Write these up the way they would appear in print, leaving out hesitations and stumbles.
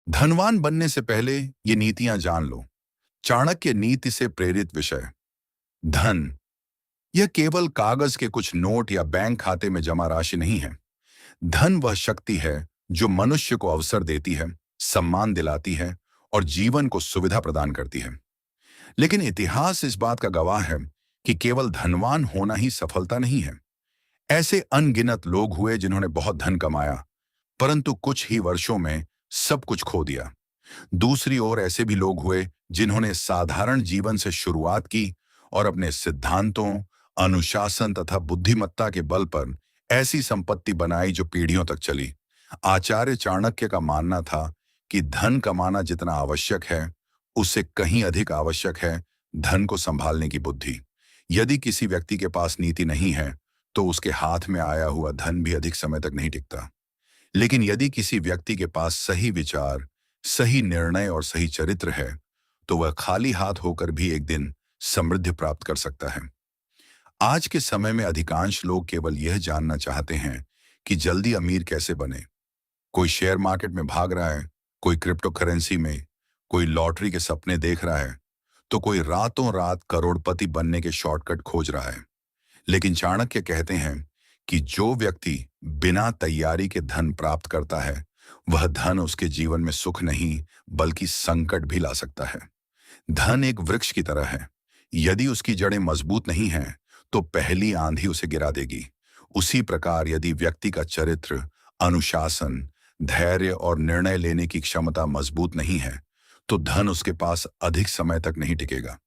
धनवान बनने से पहले ये नीतियां जान लो। चाणक्य नीति से प्रेरित विषय। धन यह केवल कागज के कुछ नोट या बैंक खाते में जमा राशि नहीं है। धन वह शक्ति है जो मनुष्य को अवसर देती है, सम्मान दिलाती है और जीवन को सुविधा प्रदान करती है। लेकिन इतिहास इस बात का गवाह है कि केवल धनवान होना ही सफलता नहीं है। ऐसे अनगिनत लोग हुए जिन्होंने बहुत धन कमाया, परंतु कुछ ही वर्षों में सब कुछ खो दिया। दूसरी ओर ऐसे भी लोग हुए जिन्होंने साधारण जीवन से शुरुआत की और अपने सिद्धांतों, अनुशासन तथा बुद्धिमत्ता के बल पर ऐसी संपत्ति बनाई जो पीढ़ियों तक चली। आचार्य चाणक्य का मानना था कि धन कमाना जितना आवश्यक है, उससे कहीं अधिक आवश्यक है धन को संभालने की बुद्धि। यदि किसी व्यक्ति के पास नीति नहीं है, तो उसके हाथ में आया हुआ धन भी अधिक समय तक नहीं टिकता। लेकिन यदि किसी व्यक्ति के पास सही विचार, सही निर्णय और सही चरित्र है, तो वह खाली हाथ होकर भी एक दिन समृद्धि प्राप्त कर सकता है। आज के समय में अधिकांश लोग केवल यह जानना चाहते हैं कि जल्दी अमीर कैसे बने। कोई शेयर मार्केट में भाग रहा है, कोई क्रिप्टो करेंसी में, कोई लॉटरी के सपने देख रहा है, तो कोई रातों रात करोड़पति बनने के शॉर्टकट खोज रहा है। लेकिन चाणक्य कहते हैं कि जो व्यक्ति बिना तैयारी के धन प्राप्त करता है, वह धन उसके जीवन में सुख नहीं बल्कि संकट भी ला सकता है। धन एक वृक्ष की तरह है। यदि उसकी जड़ें मजबूत नहीं हैं, तो पहली आंधी उसे गिरा देगी। उसी प्रकार यदि व्यक्ति का चरित्र, अनुशासन, धैर्य और निर्णय लेने की क्षमता मजबूत नहीं है, तो धन उसके पास अधिक समय तक नहीं टिकेगा।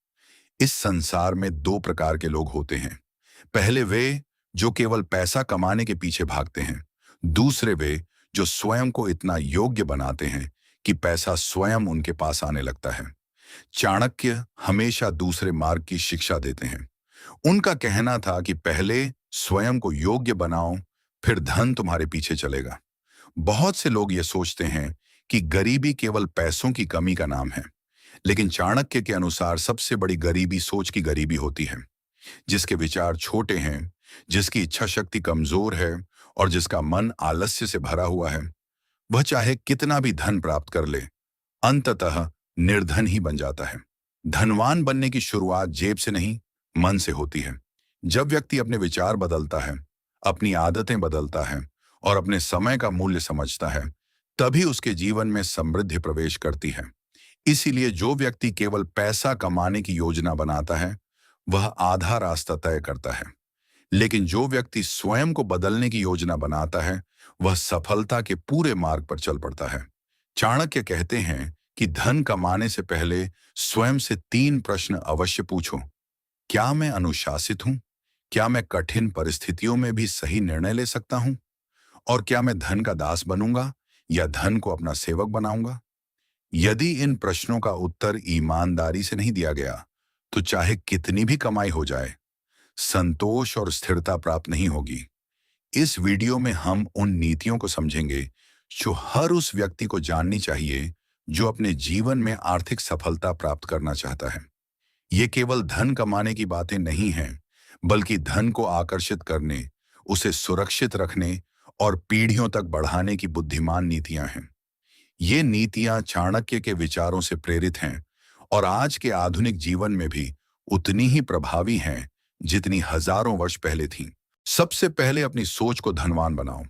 इस संसार में दो प्रकार के लोग होते हैं। पहले वे जो केवल पैसा कमाने के पीछे भागते हैं। दूसरे वे जो स्वयं को इतना योग्य बनाते हैं कि पैसा स्वयं उनके पास आने लगता है। चाणक्य हमेशा दूसरे मार्ग की शिक्षा देते हैं। उनका कहना था कि पहले स्वयं को योग्य बनाओ, फिर धन तुम्हारे पीछे चलेगा। बहुत से लोग ये सोचते हैं कि गरीबी केवल पैसों की कमी का नाम है, लेकिन चाणक्य के अनुसार सबसे बड़ी गरीबी सोच की गरीबी होती है। जिसके विचार छोटे हैं, जिसकी इच्छा शक्ति कमजोर है और जिसका मन आलस्य से भरा हुआ है, वह चाहे कितना भी धन प्राप्त कर ले, अंततः निर्धन ही बन जाता है। धनवान बनने की शुरुआत जेब से नहीं, मन से होती है। जब व्यक्ति अपने विचार बदलता है, अपनी आदतें बदलता है और अपने समय का मूल्य समझता है, तभी उसके जीवन में समृद्धि प्रवेश करती है। इसीलिए जो व्यक्ति केवल पैसा कमाने की योजना बनाता है, वह आधा रास्ता तय करता है। लेकिन जो व्यक्ति स्वयं को बदलने की योजना बनाता है, वह सफलता के पूरे मार्ग पर चल पड़ता है। चाणक्य कहते हैं कि धन कमाने से पहले स्वयं से 3 प्रश्न अवश्य पूछो। क्या मैं अनुशासित हूं? क्या मैं कठिन परिस्थितियों में भी सही निर्णय ले सकता हूं? और क्या मैं धन का दास बनूंगा या धन को अपना सेवक बनाऊंगा? यदि इन प्रश्नों का उत्तर ईमानदारी से नहीं दिया गया, तो चाहे कितनी भी कमाई हो जाए, संतोष और स्थिरता प्राप्त नहीं होगी। इस वीडियो में हम उन नीतियों को समझेंगे जो हर उस व्यक्ति को जाननी चाहिए जो अपने जीवन में आर्थिक सफलता प्राप्त करना चाहता है। ये केवल धन कमाने की बातें नहीं हैं, बल्कि धन को आकर्षित करने, उसे सुरक्षित रखने और पीढ़ियों तक बढ़ाने की बुद्धिमान नीतियां हैं। ये नीतियां चाणक्य के विचारों से प्रेरित हैं और आज के आधुनिक जीवन में भी उतनी ही प्रभावी हैं जितनी हजारों वर्ष पहले थीं। सबसे पहले अपनी सोच को धनवान बनाओ।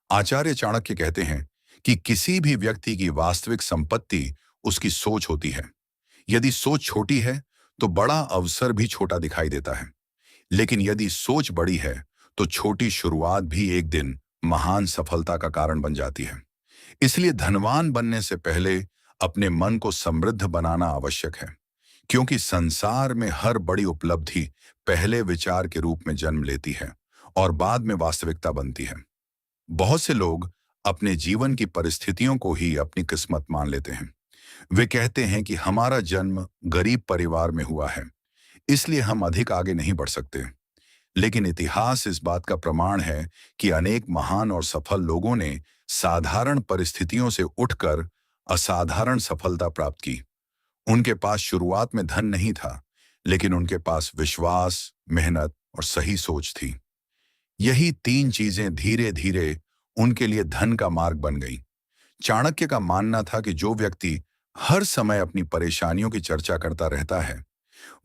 आचार्य चाणक्य कहते हैं कि किसी भी व्यक्ति की वास्तविक संपत्ति उसकी सोच होती है। यदि सोच छोटी है, तो बड़ा अवसर भी छोटा दिखाई देता है। लेकिन यदि सोच बड़ी है, तो छोटी शुरुआत भी एक दिन महान सफलता का कारण बन जाती है। इसलिए धनवान बनने से पहले अपने मन को समृद्ध बनाना आवश्यक है, क्योंकि संसार में हर बड़ी उपलब्धि पहले विचार के रूप में जन्म लेती है और बाद में वास्तविकता बनती है। बहुत से लोग अपने जीवन की परिस्थितियों को ही अपनी किस्मत मान लेते हैं। वे कहते हैं कि हमारा जन्म गरीब परिवार में हुआ है, इसलिए हम अधिक आगे नहीं बढ़ सकते। लेकिन इतिहास इस बात का प्रमाण है कि अनेक महान और सफल लोगों ने साधारण परिस्थितियों से उठकर असाधारण सफलता प्राप्त की। उनके पास शुरुआत में धन नहीं था, लेकिन उनके पास विश्वास, मेहनत और सही सोच थी। यही 3 चीजें धीरे धीरे उनके लिए धन का मार्ग बन गई। चाणक्य का मानना था कि जो व्यक्ति हर समय अपनी परेशानियों की चर्चा करता रहता है,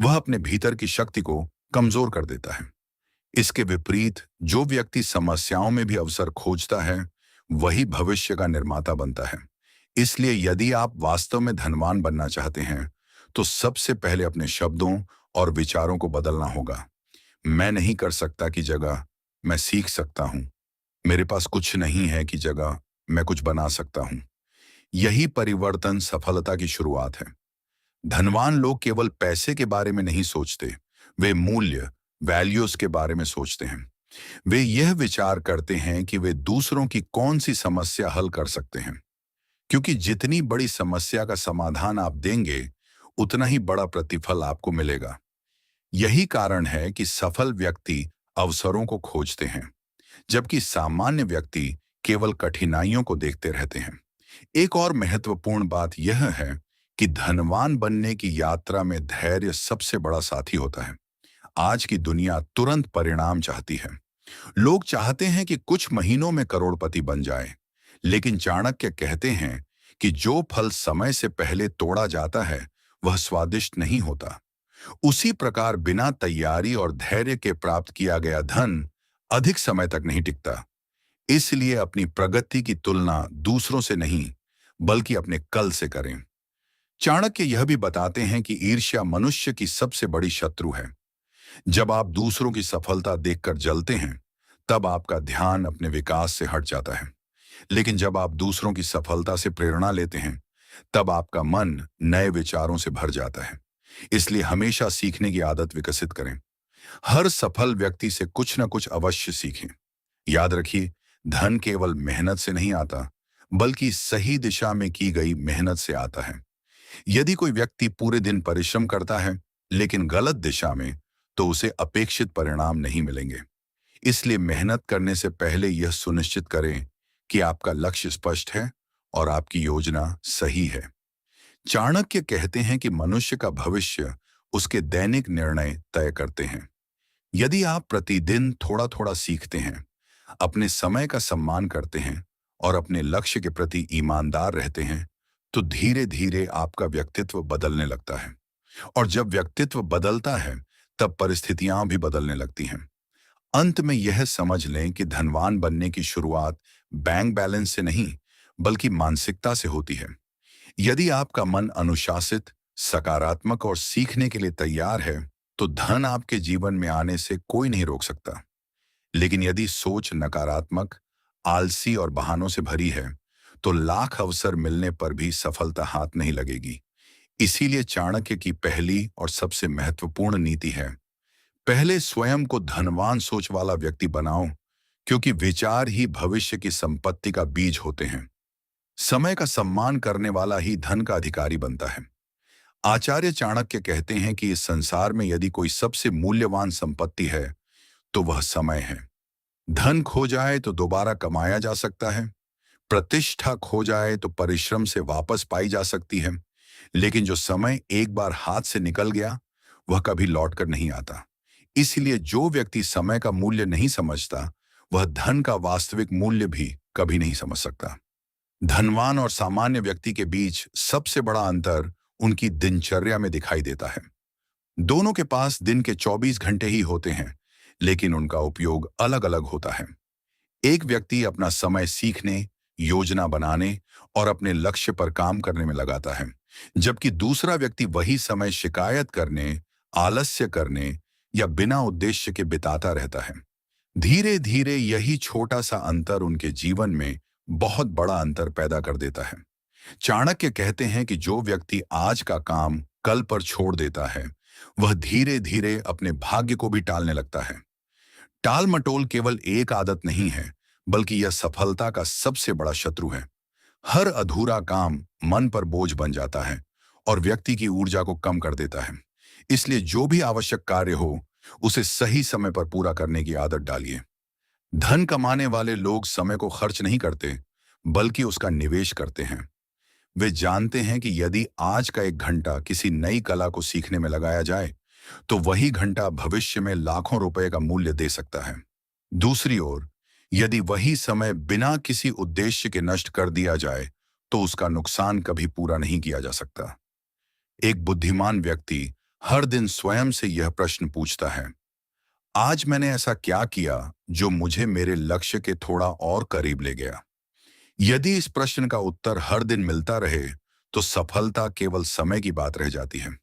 वह अपने भीतर की शक्ति को कमजोर कर देता है। इसके विपरीत जो व्यक्ति समस्याओं में भी अवसर खोजता है, वही भविष्य का निर्माता बनता है। इसलिए यदि आप वास्तव में धनवान बनना चाहते हैं, तो सबसे पहले अपने शब्दों और विचारों को बदलना होगा। मैं नहीं कर सकता की जगह मैं सीख सकता हूं। मेरे पास कुछ नहीं है की जगह मैं कुछ बना सकता हूं। यही परिवर्तन सफलता की शुरुआत है। धनवान लोग केवल पैसे के बारे में नहीं सोचते, वे मूल्य, वैल्यूज के बारे में सोचते हैं। वे यह विचार करते हैं कि वे दूसरों की कौन सी समस्या हल कर सकते हैं, क्योंकि जितनी बड़ी समस्या का समाधान आप देंगे, उतना ही बड़ा प्रतिफल आपको मिलेगा। यही कारण है कि सफल व्यक्ति अवसरों को खोजते हैं, जबकि सामान्य व्यक्ति केवल कठिनाइयों को देखते रहते हैं। एक और महत्वपूर्ण बात यह है कि धनवान बनने की यात्रा में धैर्य सबसे बड़ा साथी होता है। आज की दुनिया तुरंत परिणाम चाहती है। लोग चाहते हैं कि कुछ महीनों में करोड़पति बन जाए, लेकिन चाणक्य कहते हैं कि जो फल समय से पहले तोड़ा जाता है, वह स्वादिष्ट नहीं होता। उसी प्रकार बिना तैयारी और धैर्य के प्राप्त किया गया धन अधिक समय तक नहीं टिकता। इसलिए अपनी प्रगति की तुलना दूसरों से नहीं, बल्कि अपने कल से करें। चाणक्य यह भी बताते हैं कि ईर्ष्या मनुष्य की सबसे बड़ी शत्रु है। जब आप दूसरों की सफलता देखकर जलते हैं, तब आपका ध्यान अपने विकास से हट जाता है। लेकिन जब आप दूसरों की सफलता से प्रेरणा लेते हैं, तब आपका मन नए विचारों से भर जाता है। इसलिए हमेशा सीखने की आदत विकसित करें। हर सफल व्यक्ति से कुछ न कुछ अवश्य सीखें। याद रखिए, धन केवल मेहनत से नहीं आता, बल्कि सही दिशा में की गई मेहनत से आता है। यदि कोई व्यक्ति पूरे दिन परिश्रम करता है, लेकिन गलत दिशा में, तो उसे अपेक्षित परिणाम नहीं मिलेंगे। इसलिए मेहनत करने से पहले यह सुनिश्चित करें कि आपका लक्ष्य स्पष्ट है और आपकी योजना सही है। चाणक्य कहते हैं कि मनुष्य का भविष्य उसके दैनिक निर्णय तय करते हैं। यदि आप प्रतिदिन थोड़ा थोड़ा सीखते हैं, अपने समय का सम्मान करते हैं और अपने लक्ष्य के प्रति ईमानदार रहते हैं, तो धीरे धीरे आपका व्यक्तित्व बदलने लगता है। और जब व्यक्तित्व बदलता है, तब परिस्थितियां भी बदलने लगती हैं। अंत में यह समझ लें कि धनवान बनने की शुरुआत बैंक बैलेंस से नहीं, बल्कि मानसिकता से होती है। यदि आपका मन अनुशासित, सकारात्मक और सीखने के लिए तैयार है, तो धन आपके जीवन में आने से कोई नहीं रोक सकता। लेकिन यदि सोच नकारात्मक, आलसी और बहानों से भरी है, तो लाख अवसर मिलने पर भी सफलता हाथ नहीं लगेगी। इसीलिए चाणक्य की पहली और सबसे महत्वपूर्ण नीति है, पहले स्वयं को धनवान सोच वाला व्यक्ति बनाओ, क्योंकि विचार ही भविष्य की संपत्ति का बीज होते हैं। समय का सम्मान करने वाला ही धन का अधिकारी बनता है। आचार्य चाणक्य कहते हैं कि इस संसार में यदि कोई सबसे मूल्यवान संपत्ति है, तो वह समय है। धन खो जाए तो दोबारा कमाया जा सकता है, प्रतिष्ठा खो जाए तो परिश्रम से वापस पाई जा सकती है, लेकिन जो समय एक बार हाथ से निकल गया, वह कभी लौटकर नहीं आता। इसलिए जो व्यक्ति समय का मूल्य नहीं समझता, वह धन का वास्तविक मूल्य भी कभी नहीं समझ सकता। धनवान और सामान्य व्यक्ति के बीच सबसे बड़ा अंतर उनकी दिनचर्या में दिखाई देता है। दोनों के पास दिन के 24 घंटे ही होते हैं, लेकिन उनका उपयोग अलग अलग होता है। एक व्यक्ति अपना समय सीखने, योजना बनाने और अपने लक्ष्य पर काम करने में लगाता है, जबकि दूसरा व्यक्ति वही समय शिकायत करने, आलस्य करने या बिना उद्देश्य के बिताता रहता है। धीरे धीरे यही छोटा सा अंतर उनके जीवन में बहुत बड़ा अंतर पैदा कर देता है। चाणक्य कहते हैं कि जो व्यक्ति आज का काम कल पर छोड़ देता है, वह धीरे धीरे अपने भाग्य को भी टालने लगता है। टाल मटोल केवल एक आदत नहीं है, बल्कि यह सफलता का सबसे बड़ा शत्रु है। हर अधूरा काम मन पर बोझ बन जाता है और व्यक्ति की ऊर्जा को कम कर देता है। इसलिए जो भी आवश्यक कार्य हो, उसे सही समय पर पूरा करने की आदत डालिए। धन कमाने वाले लोग समय को खर्च नहीं करते, बल्कि उसका निवेश करते हैं। वे जानते हैं कि यदि आज का 1 घंटा किसी नई कला को सीखने में लगाया जाए, तो वही घंटा भविष्य में लाखों रुपए का मूल्य दे सकता है। दूसरी ओर, यदि वही समय बिना किसी उद्देश्य के नष्ट कर दिया जाए, तो उसका नुकसान कभी पूरा नहीं किया जा सकता। एक बुद्धिमान व्यक्ति हर दिन स्वयं से यह प्रश्न पूछता है, आज मैंने ऐसा क्या किया जो मुझे मेरे लक्ष्य के थोड़ा और करीब ले गया। यदि इस प्रश्न का उत्तर हर दिन मिलता रहे तो सफलता केवल समय की बात रह जाती है।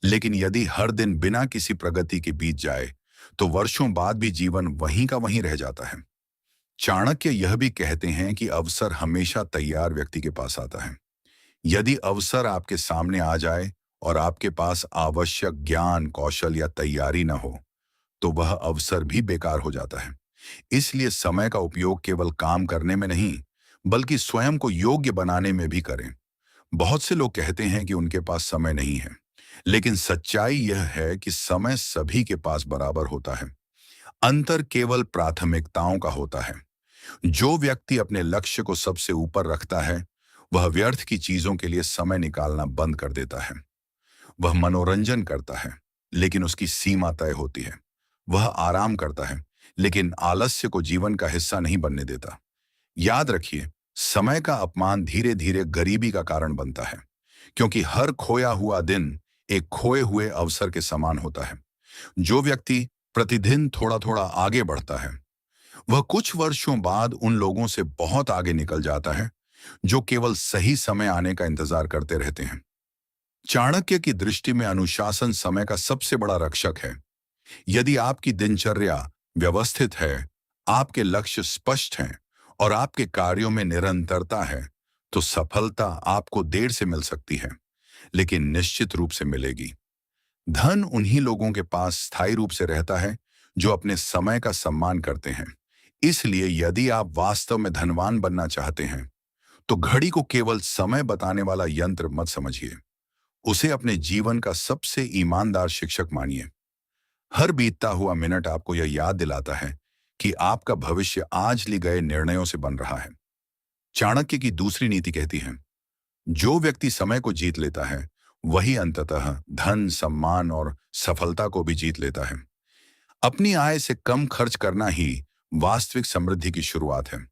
लेकिन यदि हर दिन बिना किसी प्रगति के बीत जाए तो वर्षों बाद भी जीवन वहीं का वहीं रह जाता है। चाणक्य यह भी कहते हैं कि अवसर हमेशा तैयार व्यक्ति के पास आता है। यदि अवसर आपके सामने आ जाए और आपके पास आवश्यक ज्ञान, कौशल या तैयारी न हो तो वह अवसर भी बेकार हो जाता है। इसलिए समय का उपयोग केवल काम करने में नहीं, बल्कि स्वयं को योग्य बनाने में भी करें। बहुत से लोग कहते हैं कि उनके पास समय नहीं है, लेकिन सच्चाई यह है कि समय सभी के पास बराबर होता है। अंतर केवल प्राथमिकताओं का होता है। जो व्यक्ति अपने लक्ष्य को सबसे ऊपर रखता है, वह व्यर्थ की चीजों के लिए समय निकालना बंद कर देता है। वह मनोरंजन करता है, लेकिन उसकी सीमा तय होती है। वह आराम करता है, लेकिन आलस्य को जीवन का हिस्सा नहीं बनने देता। याद रखिए, समय का अपमान धीरे धीरे गरीबी का कारण बनता है, क्योंकि हर खोया हुआ दिन एक खोए हुए अवसर के समान होता है। जो व्यक्ति प्रतिदिन थोड़ा थोड़ा आगे बढ़ता है, वह कुछ वर्षों बाद उन लोगों से बहुत आगे निकल जाता है जो केवल सही समय आने का इंतजार करते रहते हैं। चाणक्य की दृष्टि में अनुशासन समय का सबसे बड़ा रक्षक है। यदि आपकी दिनचर्या व्यवस्थित है, आपके लक्ष्य स्पष्ट हैं और आपके कार्यों में निरंतरता है, तो सफलता आपको देर से मिल सकती है, लेकिन निश्चित रूप से मिलेगी। धन उन्हीं लोगों के पास स्थायी रूप से रहता है जो अपने समय का सम्मान करते हैं। इसलिए यदि आप वास्तव में धनवान बनना चाहते हैं, तो घड़ी को केवल समय बताने वाला यंत्र मत समझिए। उसे अपने जीवन का सबसे ईमानदार शिक्षक मानिए। हर बीतता हुआ मिनट आपको यह याद दिलाता है कि आपका भविष्य आज लिए गए निर्णयों से बन रहा है। चाणक्य की दूसरी नीति कहती है, जो व्यक्ति समय को जीत लेता है, वही अंततः धन, सम्मान और सफलता को भी जीत लेता है। अपनी आय से कम खर्च करना ही वास्तविक समृद्धि की शुरुआत है।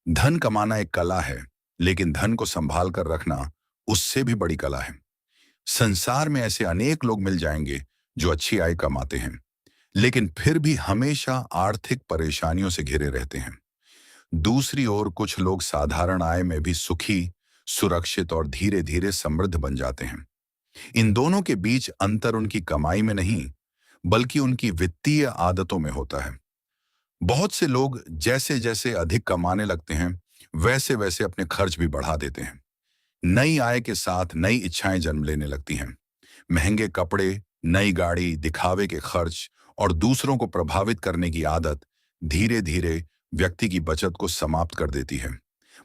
धन कमाना एक कला है, लेकिन धन को संभाल कर रखना उससे भी बड़ी कला है। संसार में ऐसे अनेक लोग मिल जाएंगे जो अच्छी आय कमाते हैं, लेकिन फिर भी हमेशा आर्थिक परेशानियों से घिरे रहते हैं। दूसरी ओर कुछ लोग साधारण आय में भी सुखी, सुरक्षित और धीरे धीरे समृद्ध बन जाते हैं। इन दोनों के बीच अंतर उनकी कमाई में नहीं, बल्कि उनकी वित्तीय आदतों में होता है। बहुत से लोग जैसे जैसे अधिक कमाने लगते हैं, वैसे वैसे अपने खर्च भी बढ़ा देते हैं। नई आय के साथ नई इच्छाएं जन्म लेने लगती हैं। महंगे कपड़े, नई गाड़ी, दिखावे के खर्च और दूसरों को प्रभावित करने की आदत धीरे धीरे व्यक्ति की बचत को समाप्त कर देती है।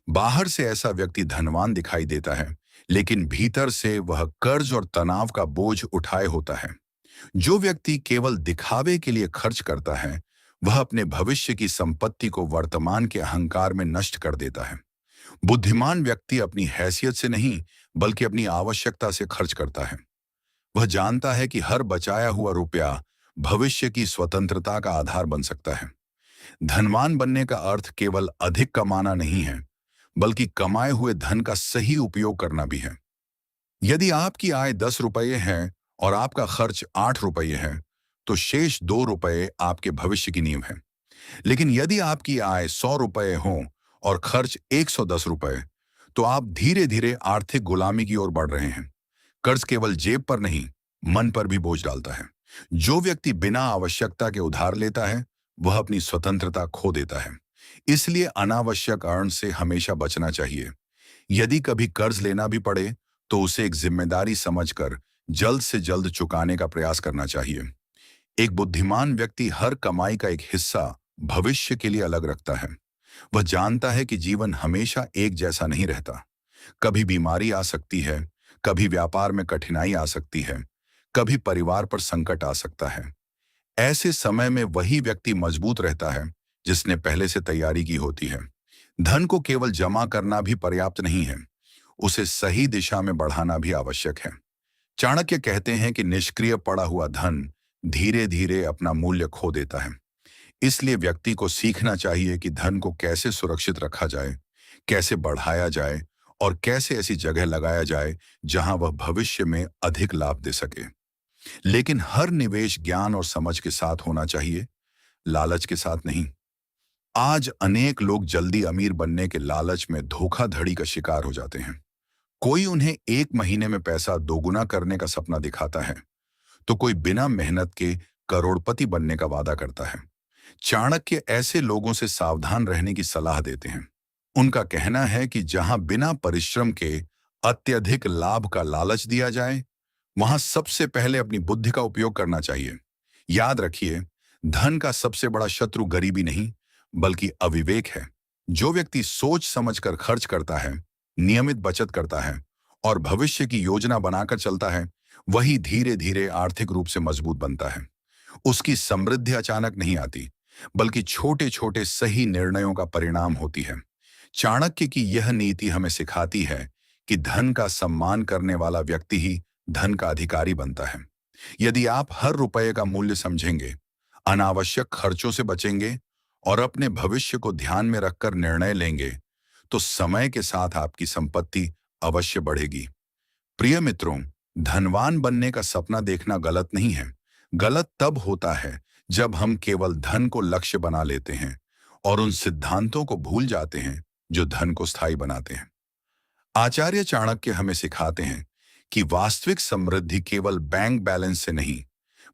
बाहर से ऐसा व्यक्ति धनवान दिखाई देता है, लेकिन भीतर से वह कर्ज और तनाव का बोझ उठाए होता है। जो व्यक्ति केवल दिखावे के लिए खर्च करता है, वह अपने भविष्य की संपत्ति को वर्तमान के अहंकार में नष्ट कर देता है। बुद्धिमान व्यक्ति अपनी हैसियत से नहीं, बल्कि अपनी आवश्यकता से खर्च करता है। वह जानता है कि हर बचाया हुआ रुपया भविष्य की स्वतंत्रता का आधार बन सकता है। धनवान बनने का अर्थ केवल अधिक कमाना नहीं है, बल्कि कमाए हुए धन का सही उपयोग करना भी है। यदि आपकी आय 10 रुपये है और आपका खर्च 8 रुपये है, तो शेष 2 रुपये आपके भविष्य की नींव है। लेकिन यदि आपकी आय 100 रुपये हो और खर्च 110 रुपये, तो आप धीरे धीरे आर्थिक गुलामी की ओर बढ़ रहे हैं। कर्ज केवल जेब पर नहीं, मन पर भी बोझ डालता है। जो व्यक्ति बिना आवश्यकता के उधार लेता है, वह अपनी स्वतंत्रता खो देता है। इसलिए अनावश्यक अर्न से हमेशा बचना चाहिए। यदि कभी कर्ज लेना भी पड़े, तो उसे एक जिम्मेदारी समझकर जल्द से जल्द चुकाने का प्रयास करना चाहिए। एक बुद्धिमान व्यक्ति हर कमाई का एक हिस्सा भविष्य के लिए अलग रखता है। वह जानता है कि जीवन हमेशा एक जैसा नहीं रहता। कभी बीमारी आ सकती है, कभी व्यापार में कठिनाई आ सकती है, कभी परिवार पर संकट आ सकता है। ऐसे समय में वही व्यक्ति मजबूत रहता है जिसने पहले से तैयारी की होती है। धन को केवल जमा करना भी पर्याप्त नहीं है, उसे सही दिशा में बढ़ाना भी आवश्यक है। चाणक्य कहते हैं कि निष्क्रिय पड़ा हुआ धन धीरे धीरे अपना मूल्य खो देता है। इसलिए व्यक्ति को सीखना चाहिए कि धन को कैसे सुरक्षित रखा जाए, कैसे बढ़ाया जाए और कैसे ऐसी जगह लगाया जाए जहां वह भविष्य में अधिक लाभ दे सके। लेकिन हर निवेश ज्ञान और समझ के साथ होना चाहिए, लालच के साथ नहीं। आज अनेक लोग जल्दी अमीर बनने के लालच में धोखाधड़ी का शिकार हो जाते हैं। कोई उन्हें 1 महीने में पैसा दोगुना करने का सपना दिखाता है, तो कोई बिना मेहनत के करोड़पति बनने का वादा करता है। चाणक्य ऐसे लोगों से सावधान रहने की सलाह देते हैं। उनका कहना है कि जहां बिना परिश्रम के अत्यधिक लाभ का लालच दिया जाए, वहां सबसे पहले अपनी बुद्धि का उपयोग करना चाहिए। याद रखिए, धन का सबसे बड़ा शत्रु गरीबी नहीं, बल्कि अविवेक है। जो व्यक्ति सोच समझकर खर्च करता है, नियमित बचत करता है और भविष्य की योजना बनाकर चलता है, वही धीरे धीरे आर्थिक रूप से मजबूत बनता है। उसकी समृद्धि अचानक नहीं आती, बल्कि छोटे छोटे सही निर्णयों का परिणाम होती है। चाणक्य की यह नीति हमें सिखाती है कि धन का सम्मान करने वाला व्यक्ति ही धन का अधिकारी बनता है। यदि आप हर रुपये का मूल्य समझेंगे, अनावश्यक खर्चों से बचेंगे और अपने भविष्य को ध्यान में रखकर निर्णय लेंगे, तो समय के साथ आपकी संपत्ति अवश्य बढ़ेगी। प्रिय मित्रों, धनवान बनने का सपना देखना गलत नहीं है। गलत तब होता है जब हम केवल धन को लक्ष्य बना लेते हैं और उन सिद्धांतों को भूल जाते हैं जो धन को स्थायी बनाते हैं। आचार्य चाणक्य हमें सिखाते हैं कि वास्तविक समृद्धि केवल बैंक बैलेंस से नहीं,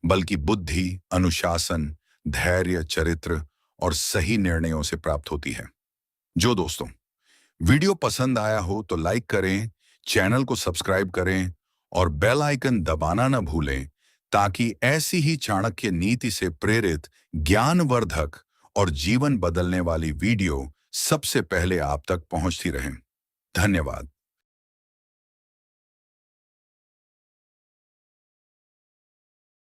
बल्कि बुद्धि, अनुशासन, धैर्य, चरित्र और सही निर्णयों से प्राप्त होती है। जो दोस्तों, वीडियो पसंद आया हो तो लाइक करें, चैनल को सब्सक्राइब करें और बेल आइकन दबाना न भूलें, ताकि ऐसी ही चाणक्य नीति से प्रेरित ज्ञानवर्धक और जीवन बदलने वाली वीडियो सबसे पहले आप तक पहुंचती रहें। धन्यवाद।